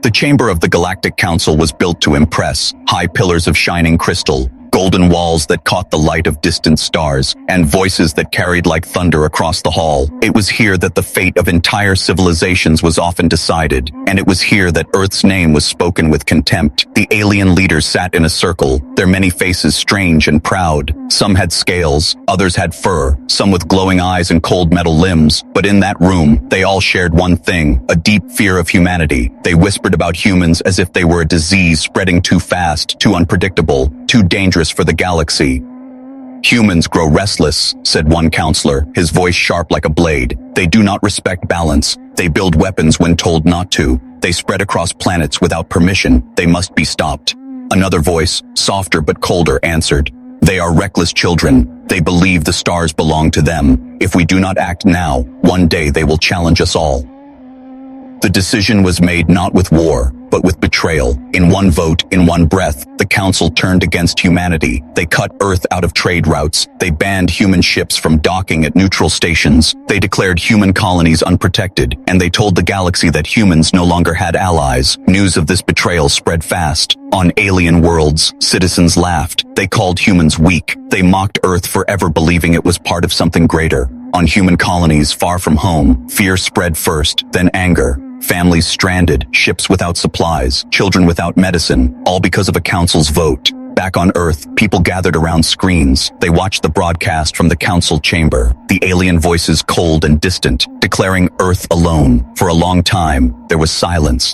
The chamber of the Galactic Council was built to impress, high pillars of shining crystal, golden walls that caught the light of distant stars, and voices that carried like thunder across the hall. It was here that the fate of entire civilizations was often decided, and it was here that Earth's name was spoken with contempt. The alien leaders sat in a circle, their many faces strange and proud. Some had scales, others had fur, some with glowing eyes and cold metal limbs. But in that room, they all shared one thing, a deep fear of humanity. They whispered about humans as if they were a disease spreading too fast, too unpredictable, too dangerous for the galaxy. "Humans grow restless," said one counselor, his voice sharp like a blade. "They do not respect balance. They build weapons when told not to. They spread across planets without permission. They must be stopped." Another voice, softer but colder, answered, "They are reckless children. They believe the stars belong to them. If we do not act now, one day they will challenge us all." The decision was made not with war, but with betrayal. In one vote, in one breath, the Council turned against humanity. They cut Earth out of trade routes. They banned human ships from docking at neutral stations. They declared human colonies unprotected, and they told the galaxy that humans no longer had allies. News of this betrayal spread fast. On alien worlds, citizens laughed. They called humans weak. They mocked Earth for ever believing it was part of something greater. On human colonies far from home, fear spread first, then anger. Families stranded, ships without supplies, children without medicine, all because of a council's vote. Back on Earth, people gathered around screens. They watched the broadcast from the council chamber, the alien voices cold and distant, declaring Earth alone. For a long time, there was silence.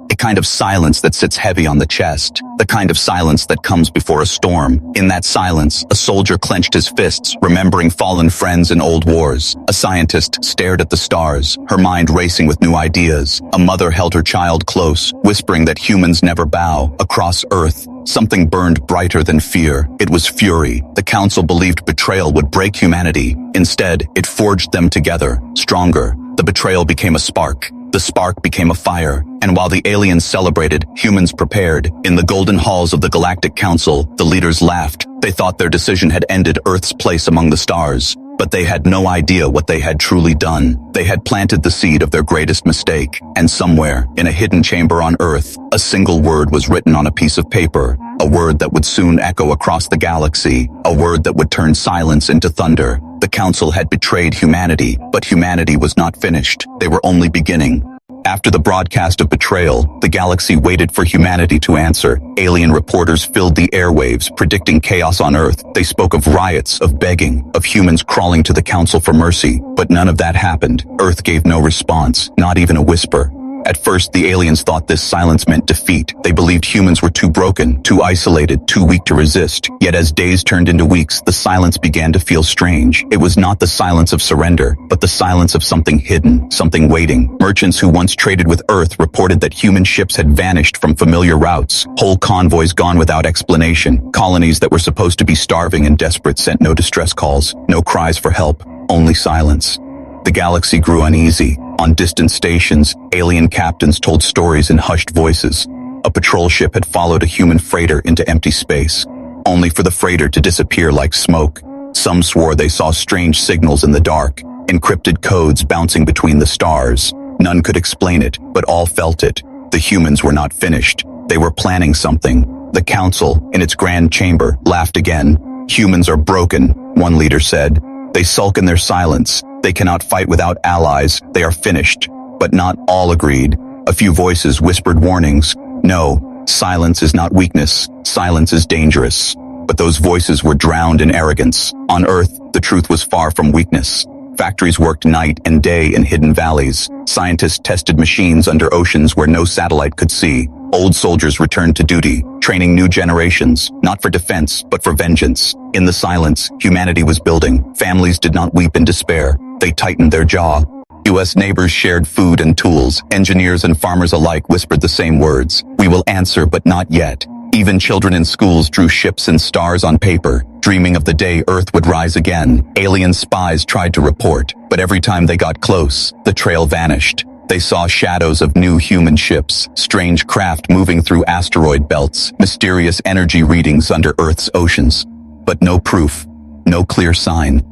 A kind of silence that sits heavy on the chest, the kind of silence that comes before a storm. In that silence, a soldier clenched his fists, remembering fallen friends in old wars. A scientist stared at the stars, her mind racing with new ideas. A mother held her child close, whispering that humans never bow. Across Earth, something burned brighter than fear. It was fury. The Council believed betrayal would break humanity. Instead, it forged them together, stronger. The betrayal became a spark. The spark became a fire, and while the aliens celebrated, humans prepared. In the golden halls of the Galactic Council, the leaders laughed. They thought their decision had ended Earth's place among the stars. But they had no idea what they had truly done. They had planted the seed of their greatest mistake, and somewhere, in a hidden chamber on Earth, a single word was written on a piece of paper. A word that would soon echo across the galaxy. A word that would turn silence into thunder. The Council had betrayed humanity, but humanity was not finished. They were only beginning. After the broadcast of betrayal, the galaxy waited for humanity to answer. Alien reporters filled the airwaves, predicting chaos on Earth. They spoke of riots, of begging, of humans crawling to the Council for mercy. But none of that happened. Earth gave no response, not even a whisper. At first, the aliens thought this silence meant defeat. They believed humans were too broken, too isolated, too weak to resist. Yet as days turned into weeks, the silence began to feel strange. It was not the silence of surrender, but the silence of something hidden, something waiting. Merchants who once traded with Earth reported that human ships had vanished from familiar routes. Whole convoys gone without explanation. Colonies that were supposed to be starving and desperate sent no distress calls, no cries for help, only silence. The galaxy grew uneasy. On distant stations, alien captains told stories in hushed voices. A patrol ship had followed a human freighter into empty space, only for the freighter to disappear like smoke. Some swore they saw strange signals in the dark, encrypted codes bouncing between the stars. None could explain it, but all felt it. The humans were not finished. They were planning something. The Council, in its grand chamber, laughed again. "Humans are broken," one leader said. "They sulk in their silence. They cannot fight without allies. They are finished." But not all agreed. A few voices whispered warnings. No, silence is not weakness. Silence is dangerous. But those voices were drowned in arrogance. On Earth, the truth was far from weakness. Factories worked night and day in hidden valleys. Scientists tested machines under oceans where no satellite could see. Old soldiers returned to duty, training new generations, not for defense, but for vengeance. In the silence, humanity was building. Families did not weep in despair. They tightened their jaw. U.S. neighbors shared food and tools. Engineers and farmers alike whispered the same words. "We will answer, but not yet." Even children in schools drew ships and stars on paper, dreaming of the day Earth would rise again. Alien spies tried to report, but every time they got close, the trail vanished. They saw shadows of new human ships, strange craft moving through asteroid belts, mysterious energy readings under Earth's oceans. But no proof, no clear sign,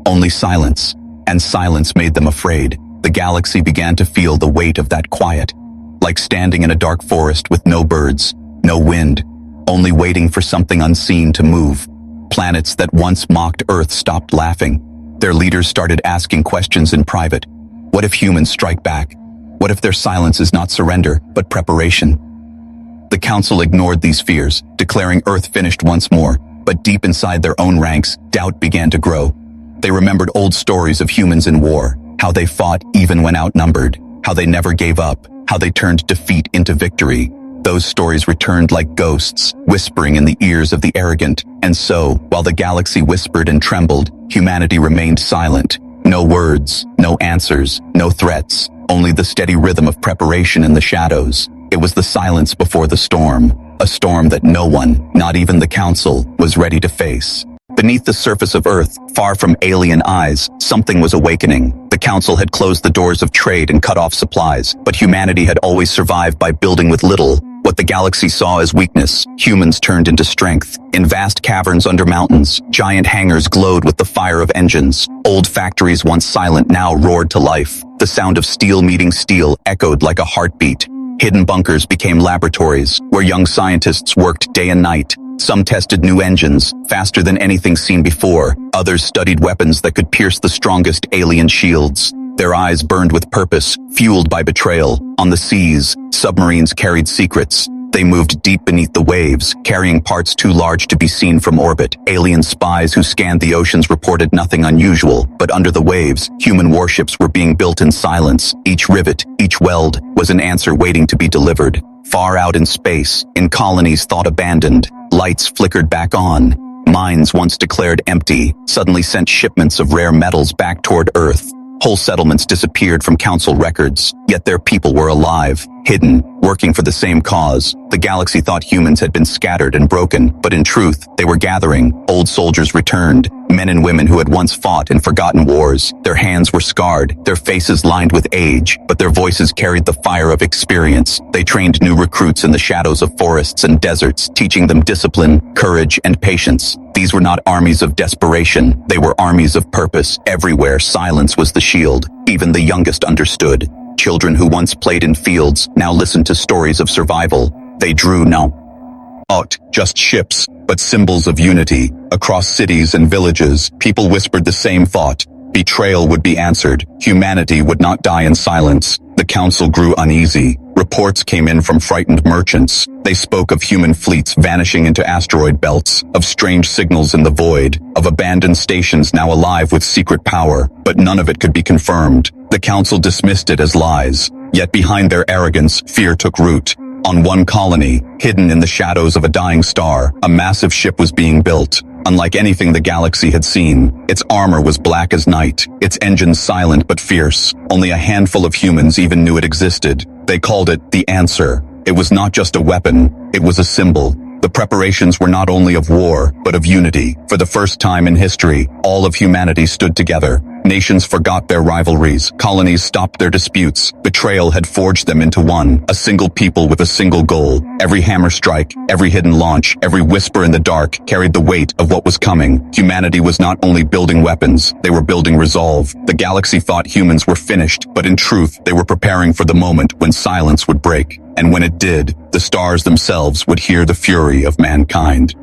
only silence. And silence made them afraid. The galaxy began to feel the weight of that quiet. like standing in a dark forest with no birds, no wind, only waiting for something unseen to move. Planets that once mocked Earth stopped laughing. Their leaders started asking questions in private. What if humans strike back? What if their silence is not surrender, but preparation? The Council ignored these fears, declaring Earth finished once more, but deep inside their own ranks, doubt began to grow. They remembered old stories of humans in war, how they fought even when outnumbered, how they never gave up, how they turned defeat into victory. Those stories returned like ghosts, whispering in the ears of the arrogant. And so, while the galaxy whispered and trembled, humanity remained silent. No words, no answers, no threats, only the steady rhythm of preparation in the shadows. It was the silence before the storm, a storm that no one, not even the Council, was ready to face. Beneath the surface of Earth, far from alien eyes, something was awakening. The Council had closed the doors of trade and cut off supplies, but humanity had always survived by building with little. What the galaxy saw as weakness, humans turned into strength. In vast caverns under mountains, giant hangars glowed with the fire of engines. Old factories once silent now roared to life. The sound of steel meeting steel echoed like a heartbeat. Hidden bunkers became laboratories, where young scientists worked day and night. Some tested new engines, faster than anything seen before. Others studied weapons that could pierce the strongest alien shields. Their eyes burned with purpose, fueled by betrayal. On the seas, submarines carried secrets. They moved deep beneath the waves, carrying parts too large to be seen from orbit. Alien spies who scanned the oceans reported nothing unusual, but under the waves, human warships were being built in silence. Each rivet, each weld, was an answer waiting to be delivered. Far out in space, in colonies thought abandoned, lights flickered back on. Mines once declared empty, suddenly sent shipments of rare metals back toward Earth. Whole settlements disappeared from Council records, yet their people were alive, hidden, working for the same cause. The galaxy thought humans had been scattered and broken, but in truth, they were gathering. Old soldiers returned, men and women who had once fought in forgotten wars. Their hands were scarred, their faces lined with age, but their voices carried the fire of experience. They trained new recruits in the shadows of forests and deserts, teaching them discipline, courage, and patience. These were not armies of desperation, they were armies of purpose. Everywhere, silence was the shield. Even the youngest understood. Children who once played in fields now listened to stories of survival. They drew not just ships, but symbols of unity. Across cities and villages, people whispered the same thought. Betrayal would be answered. Humanity would not die in silence. The Council grew uneasy. Reports came in from frightened merchants. They spoke of human fleets vanishing into asteroid belts, of strange signals in the void, of abandoned stations now alive with secret power, but none of it could be confirmed. The Council dismissed it as lies. Yet behind their arrogance, fear took root. On one colony, hidden in the shadows of a dying star, a massive ship was being built. Unlike anything the galaxy had seen, its armor was black as night, its engines silent but fierce. Only a handful of humans even knew it existed. They called it the Answer. It was not just a weapon, it was a symbol. The preparations were not only of war, but of unity. For the first time in history, all of humanity stood together. Nations forgot their rivalries. Colonies stopped their disputes. Betrayal had forged them into one, a single people with a single goal. Every hammer strike, every hidden launch, every whisper in the dark carried the weight of what was coming. Humanity was not only building weapons, they were building resolve. The galaxy thought humans were finished, but in truth, they were preparing for the moment when silence would break. And when it did, the stars themselves would hear the fury of mankind.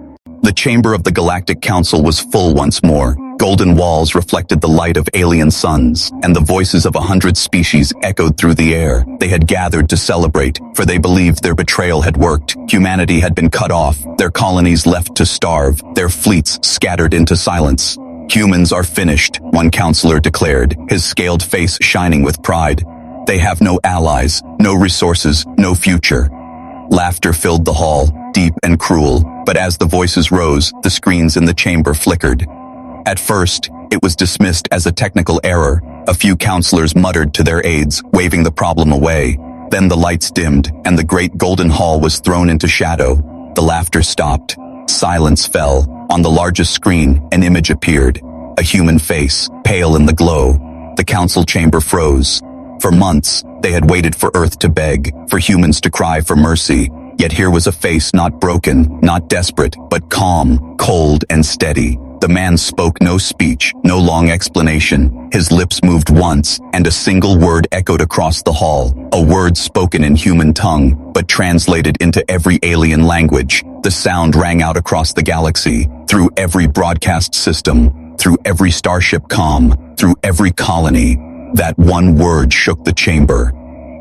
The chamber of the Galactic Council was full once more. Golden walls reflected the light of alien suns, and the voices of 100 species echoed through the air. They had gathered to celebrate, for they believed their betrayal had worked. Humanity had been cut off, their colonies left to starve, their fleets scattered into silence. Humans are finished, one counselor declared, his scaled face shining with pride. They have no allies, no resources, no future. Laughter filled the hall, deep and cruel, but as the voices rose, the screens in the chamber flickered. At first, it was dismissed as a technical error. A few counselors muttered to their aides, waving the problem away. Then the lights dimmed, and the great golden hall was thrown into shadow. The laughter stopped. Silence fell. On the largest screen, an image appeared. A human face, pale in the glow. The council chamber froze. For months, they had waited for Earth to beg, for humans to cry for mercy. Yet here was a face not broken, not desperate, but calm, cold, and steady. The man spoke no speech, no long explanation. His lips moved once, and a single word echoed across the hall. A word spoken in human tongue, but translated into every alien language. The sound rang out across the galaxy, through every broadcast system, through every starship comm, through every colony. That one word shook the chamber.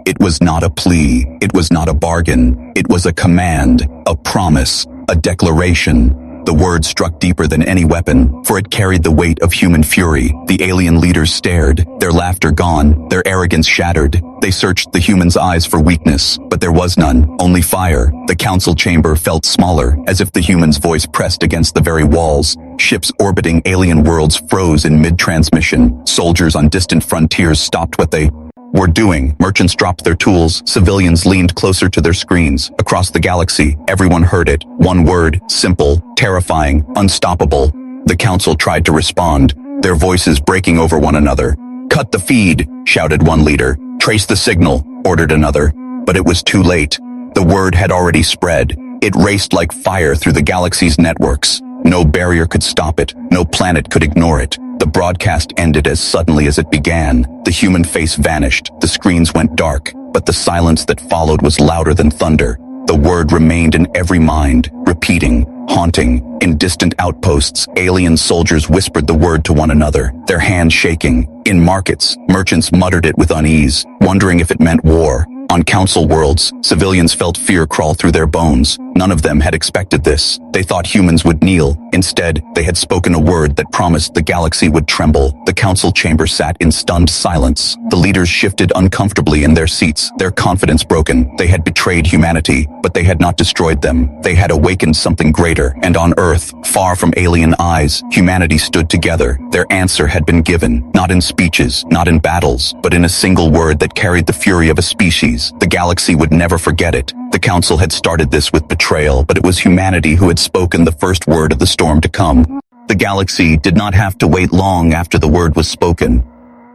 It was not a plea, it was not a bargain, it was a command, a promise, a declaration. The word struck deeper than any weapon, for it carried the weight of human fury. The alien leaders stared, their laughter gone, their arrogance shattered. They searched the humans' eyes for weakness, but there was none, only fire. The council chamber felt smaller, as if the humans' voice pressed against the very walls. Ships orbiting alien worlds froze in mid-transmission. Soldiers on distant frontiers stopped what they were doing. Merchants dropped their tools. Civilians leaned closer to their screens. Across the galaxy, everyone heard it. One word, simple, terrifying, unstoppable. The council tried to respond, their voices breaking over one another. "Cut the feed," shouted one leader. "Trace the signal," ordered another. But it was too late. The word had already spread. It raced like fire through the galaxy's networks. No barrier could stop it. No planet could ignore it. The broadcast ended as suddenly as it began. The human face vanished, the screens went dark, but the silence that followed was louder than thunder. The word remained in every mind, repeating, haunting. In distant outposts, alien soldiers whispered the word to one another, their hands shaking. In markets, merchants muttered it with unease, wondering if it meant war. On council worlds, civilians felt fear crawl through their bones. None of them had expected this. They thought humans would kneel. Instead, they had spoken a word that promised the galaxy would tremble. The council chamber sat in stunned silence. The leaders shifted uncomfortably in their seats, their confidence broken. They had betrayed humanity, but they had not destroyed them. They had awakened something greater, and on Earth, far from alien eyes, humanity stood together. Their answer had been given, not in speeches, not in battles, but in a single word that carried the fury of a species. The galaxy would never forget it. The council had started this with betrayal, but it was humanity who had spoken the first word of the storm to come. The galaxy did not have to wait long after the word was spoken.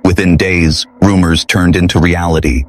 Within days, rumors turned into reality.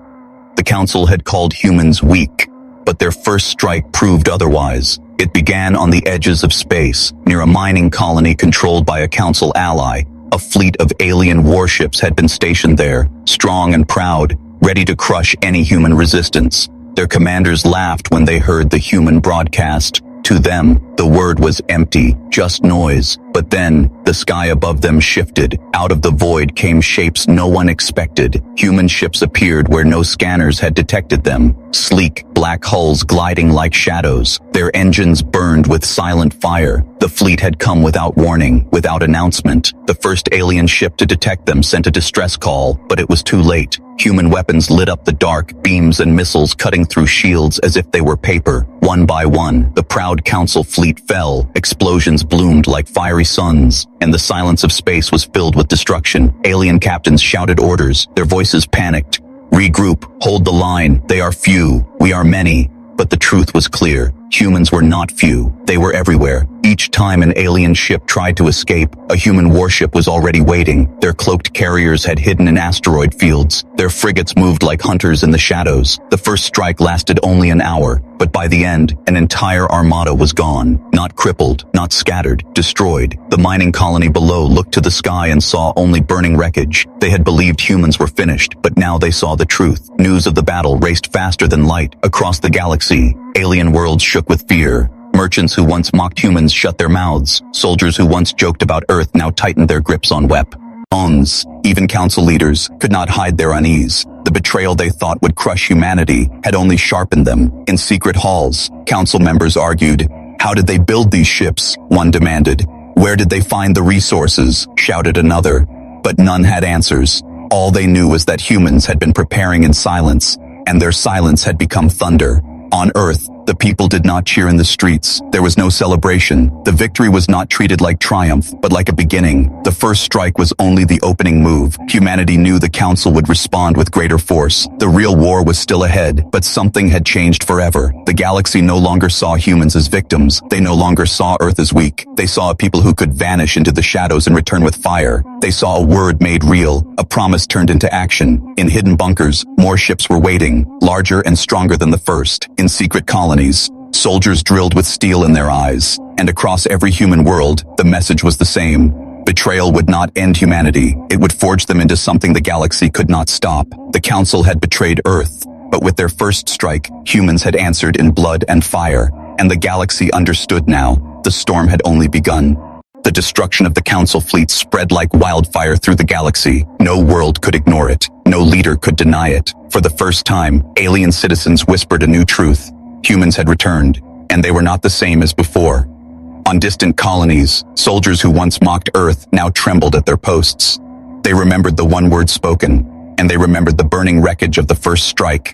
The council had called humans weak, but their first strike proved otherwise. It began on the edges of space, near a mining colony controlled by a council ally. A fleet of alien warships had been stationed there, strong and proud, ready to crush any human resistance. Their commanders laughed when they heard the human broadcast. To them, the word was empty, just noise. But then, the sky above them shifted. Out of the void came shapes no one expected. Human ships appeared where no scanners had detected them. Sleek, black hulls gliding like shadows. Their engines burned with silent fire. The fleet had come without warning, without announcement. The first alien ship to detect them sent a distress call, but it was too late. Human weapons lit up the dark, beams and missiles cutting through shields as if they were paper. One by one, the proud council fleet fell. Explosions bloomed like fiery suns, and the silence of space was filled with destruction. Alien captains shouted orders, their voices panicked. "Regroup, hold the line, they are few, we are many." But the truth was clear. Humans were not few. They were everywhere. Each time an alien ship tried to escape, a human warship was already waiting. Their cloaked carriers had hidden in asteroid fields. Their frigates moved like hunters in the shadows. The first strike lasted only an hour, but by the end, an entire armada was gone. Not crippled, not scattered, destroyed. The mining colony below looked to the sky and saw only burning wreckage. They had believed humans were finished, but now they saw the truth. News of the battle raced faster than light across the galaxy. Alien worlds shook with fear. Merchants who once mocked humans shut their mouths. Soldiers who once joked about Earth now tightened their grips on weapons. Even council leaders could not hide their unease. The betrayal they thought would crush humanity had only sharpened them. In secret halls, council members argued. "How did they build these ships?" one demanded. "Where did they find the resources?" shouted another. But none had answers. All they knew was that humans had been preparing in silence, and their silence had become thunder. On Earth, the people did not cheer in the streets. There was no celebration. The victory was not treated like triumph, but like a beginning. The first strike was only the opening move. Humanity knew the council would respond with greater force. The real war was still ahead, but something had changed forever. The galaxy no longer saw humans as victims. They no longer saw Earth as weak. They saw a people who could vanish into the shadows and return with fire. They saw a word made real, a promise turned into action. In hidden bunkers, more ships were waiting, larger and stronger than the first. In secret colonies, Soldiers drilled with steel in their eyes, and across every human world, the message was the same. Betrayal would not end humanity. It would forge them into something the galaxy could not stop. The Council had betrayed Earth, but with their first strike, humans had answered in blood and fire, and the galaxy understood now. The storm had only begun. The destruction of the Council fleet spread like wildfire through the galaxy. No world could ignore it. No leader could deny it. For the first time, alien citizens whispered a new truth. Humans had returned, and they were not the same as before. On distant colonies, soldiers who once mocked Earth now trembled at their posts. They remembered the one word spoken, and they remembered the burning wreckage of the first strike.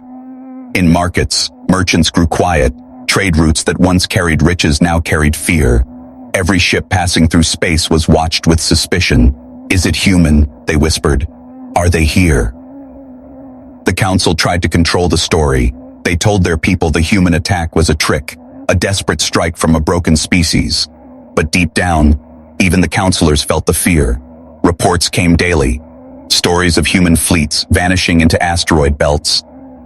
In markets, merchants grew quiet. Trade routes that once carried riches now carried fear. Every ship passing through space was watched with suspicion. Is it human? They whispered. Are they here? The Council tried to control the story. They told their people the human attack was a trick, a desperate strike from a broken species. But deep down, even the counselors felt the fear. Reports came daily. Stories of human fleets vanishing into asteroid belts,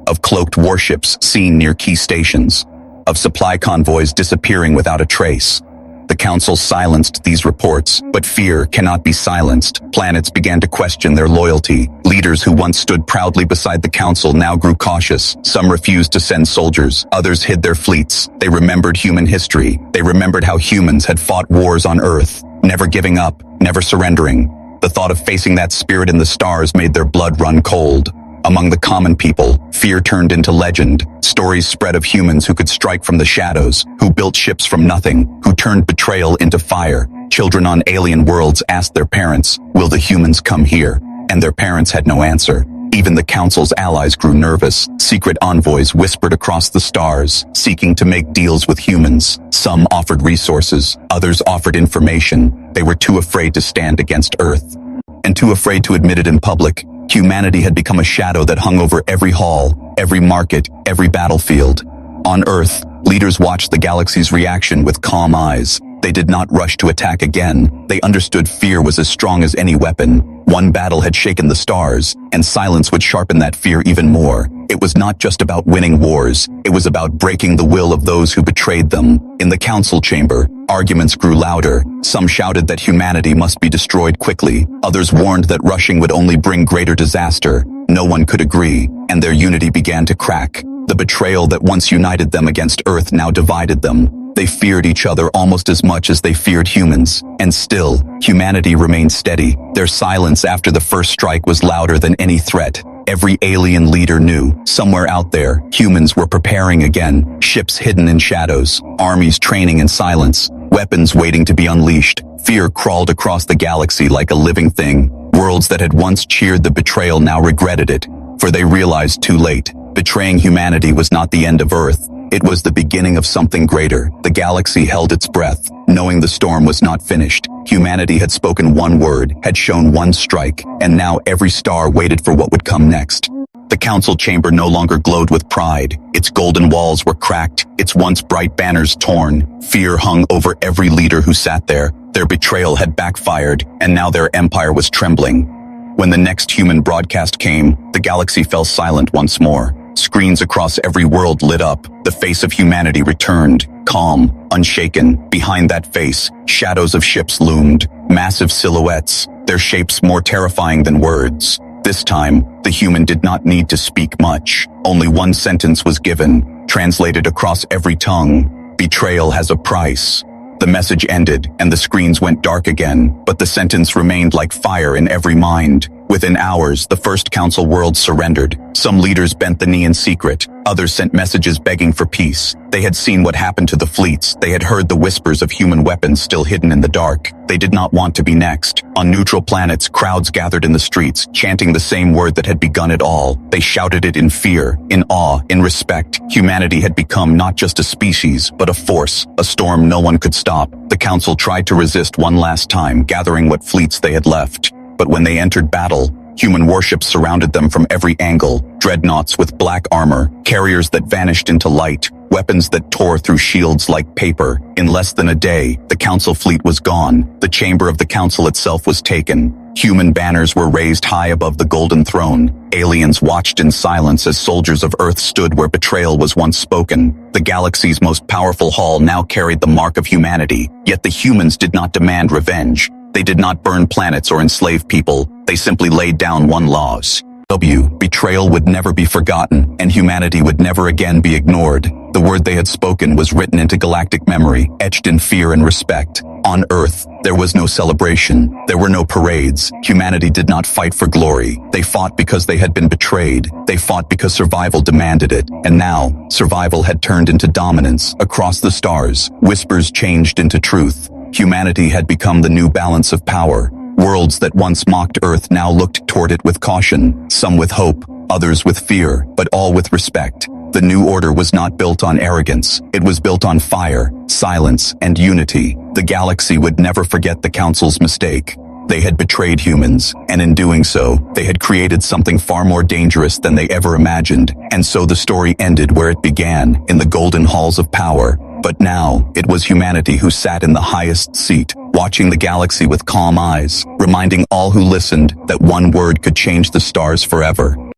of cloaked warships seen near key stations, of supply convoys disappearing without a trace. The Council silenced these reports, but fear cannot be silenced. Planets began to question their loyalty. Leaders who once stood proudly beside the Council now grew cautious. Some refused to send soldiers, others hid their fleets. They remembered human history. They remembered how humans had fought wars on Earth, never giving up, never surrendering. The thought of facing that spirit in the stars made their blood run cold. Among the common people, fear turned into legend. Stories spread of humans who could strike from the shadows, who built ships from nothing, who turned betrayal into fire. Children on alien worlds asked their parents, "Will the humans come here?" And their parents had no answer. Even the Council's allies grew nervous. Secret envoys whispered across the stars, seeking to make deals with humans. Some offered resources, others offered information. They were too afraid to stand against Earth, and too afraid to admit it in public. Humanity had become a shadow that hung over every hall, every market, every battlefield. On Earth, leaders watched the galaxy's reaction with calm eyes. They did not rush to attack again. They understood fear was as strong as any weapon. One battle had shaken the stars, and silence would sharpen that fear even more. It was not just about winning wars. It was about breaking the will of those who betrayed them. In the Council chamber, arguments grew louder. Some shouted that humanity must be destroyed quickly. Others warned that rushing would only bring greater disaster. No one could agree, and their unity began to crack. The betrayal that once united them against Earth now divided them. They feared each other almost as much as they feared humans. And still, humanity remained steady. Their silence after the first strike was louder than any threat. Every alien leader knew, somewhere out there, humans were preparing again. Ships hidden in shadows, armies training in silence, weapons waiting to be unleashed. Fear crawled across the galaxy like a living thing. Worlds that had once cheered the betrayal now regretted it, for they realized too late. Betraying humanity was not the end of Earth. It was the beginning of something greater. The galaxy held its breath, knowing the storm was not finished. Humanity had spoken one word, had shown one strike, and now every star waited for what would come next. The Council chamber no longer glowed with pride. Its golden walls were cracked, its once bright banners torn. Fear hung over every leader who sat there. Their betrayal had backfired, and now their empire was trembling. When the next human broadcast came, the galaxy fell silent once more. Screens across every world lit up. The face of humanity returned, calm, unshaken. Behind that face, shadows of ships loomed, massive silhouettes, their shapes more terrifying than words. This time, the human did not need to speak much. Only one sentence was given, translated across every tongue. Betrayal has a price. The message ended, and the screens went dark again, but the sentence remained like fire in every mind. Within hours, the first Council world surrendered. Some leaders bent the knee in secret. Others sent messages begging for peace. They had seen what happened to the fleets. They had heard the whispers of human weapons still hidden in the dark. They did not want to be next. On neutral planets, crowds gathered in the streets, chanting the same word that had begun it all. They shouted it in fear, in awe, in respect. Humanity had become not just a species, but a force, a storm no one could stop. The Council tried to resist one last time, gathering what fleets they had left. But when they entered battle, human warships surrounded them from every angle, dreadnoughts with black armor, carriers that vanished into light, weapons that tore through shields like paper. In less than a day, the Council fleet was gone. The chamber of the Council itself was taken. Human banners were raised high above the golden throne. Aliens watched in silence as soldiers of Earth stood where betrayal was once spoken. The galaxy's most powerful hall now carried the mark of humanity, yet the humans did not demand revenge. They did not burn planets or enslave people. They simply laid down one laws. Betrayal would never be forgotten, and humanity would never again be ignored. The word they had spoken was written into galactic memory, etched in fear and respect. On Earth, there was no celebration. There were no parades. Humanity did not fight for glory. They fought because they had been betrayed. They fought because survival demanded it. And now, survival had turned into dominance. Across the stars, whispers changed into truth. Humanity had become the new balance of power. Worlds that once mocked Earth now looked toward it with caution, some with hope, others with fear, but all with respect. The new order was not built on arrogance. It was built on fire, silence, and unity. The galaxy would never forget the Council's mistake. They had betrayed humans, and in doing so, they had created something far more dangerous than they ever imagined. And so the story ended where it began, in the golden halls of power. But now, it was humanity who sat in the highest seat, watching the galaxy with calm eyes, reminding all who listened that one word could change the stars forever.